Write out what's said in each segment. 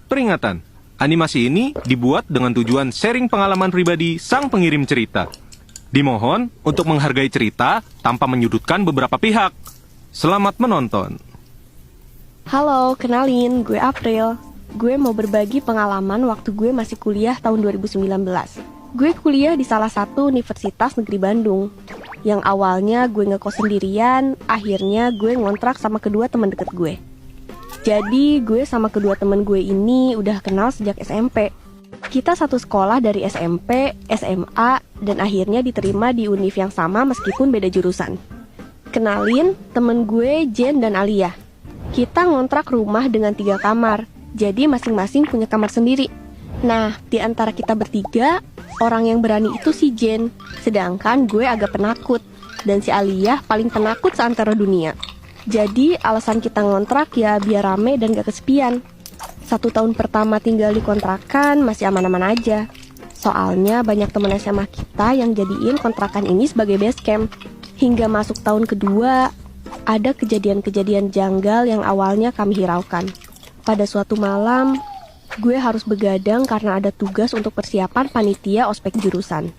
Peringatan, animasi ini dibuat dengan tujuan sharing pengalaman pribadi sang pengirim cerita. Dimohon untuk menghargai cerita tanpa menyudutkan beberapa pihak. Selamat menonton. Halo, kenalin, gue April. Gue mau berbagi pengalaman waktu gue masih kuliah tahun 2019. Gue kuliah di salah satu universitas negeri Bandung. Yang awalnya gue ngekos sendirian, akhirnya gue ngontrak sama kedua teman deket gue. Jadi gue sama kedua teman gue ini udah kenal sejak SMP. Kita satu sekolah dari SMP, SMA, dan akhirnya diterima di univ yang sama meskipun beda jurusan. Kenalin, temen gue Jen dan Alia. Kita ngontrak rumah dengan 3 kamar, jadi masing-masing punya kamar sendiri. Nah, di antara kita bertiga, orang yang berani itu si Jen, sedangkan gue agak penakut, dan si Alia paling penakut seantero dunia. Jadi alasan kita ngontrak ya biar rame dan gak kesepian. 1 tahun pertama tinggal di kontrakan masih aman-aman aja. Soalnya banyak teman SMA kita yang jadiin kontrakan ini sebagai base camp. Hingga masuk tahun kedua, ada kejadian-kejadian janggal yang awalnya kami hiraukan. Pada suatu malam, gue harus begadang karena ada tugas untuk persiapan panitia ospek jurusan.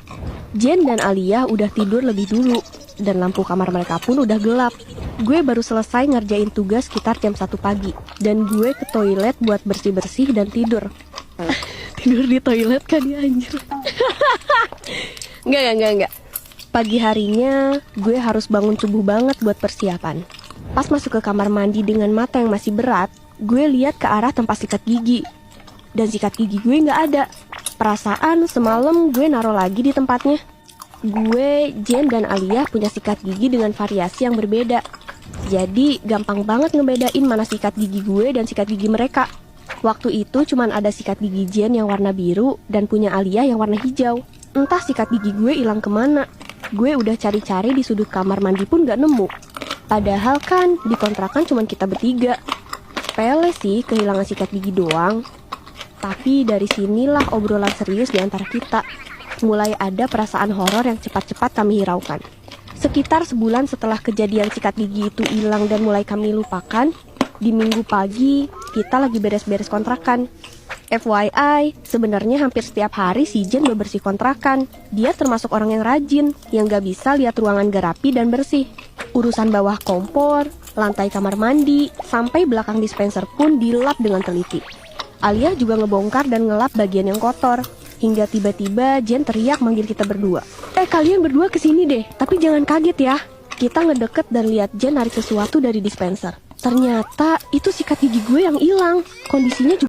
Jen dan Alia udah tidur lebih dulu, dan lampu kamar mereka pun udah gelap. Gue baru selesai ngerjain tugas sekitar jam 1 pagi, dan gue ke toilet buat bersih-bersih dan tidur. Tidur di toilet kan ya anjir. Enggak. Pagi harinya, gue harus bangun subuh banget buat persiapan. Pas masuk ke kamar mandi dengan mata yang masih berat, gue lihat ke arah tempat sikat gigi. Dan sikat gigi gue nggak ada. Perasaan semalam gue naruh lagi di tempatnya. Gue, Jen, dan Alia punya sikat gigi dengan variasi yang berbeda. Jadi gampang banget ngebedain mana sikat gigi gue dan sikat gigi mereka. Waktu itu cuman ada sikat gigi Jen yang warna biru dan punya Alia yang warna hijau. Entah sikat gigi gue hilang kemana. Gue udah cari-cari di sudut kamar mandi pun gak nemu. Padahal kan di kontrakan cuman kita bertiga. Sepele sih kehilangan sikat gigi doang. Tapi dari sinilah obrolan serius di antara kita. Mulai ada perasaan horor yang cepat-cepat kami hiraukan. Sekitar sebulan setelah kejadian sikat gigi itu hilang dan mulai kami lupakan, di minggu pagi kita lagi beres-beres kontrakan. FYI, sebenarnya hampir setiap hari si Jen bebersih kontrakan. Dia termasuk orang yang rajin, yang gak bisa lihat ruangan gak rapi dan bersih. Urusan bawah kompor, lantai kamar mandi, sampai belakang dispenser pun dilap dengan teliti. Alia juga ngebongkar dan ngelap bagian yang kotor. Hingga tiba-tiba Jen teriak manggil kita berdua. Kalian berdua kesini deh, tapi jangan kaget ya. Kita ngedeket dan lihat Jen narik sesuatu dari dispenser. Ternyata itu sikat gigi gue yang hilang. Kondisinya juga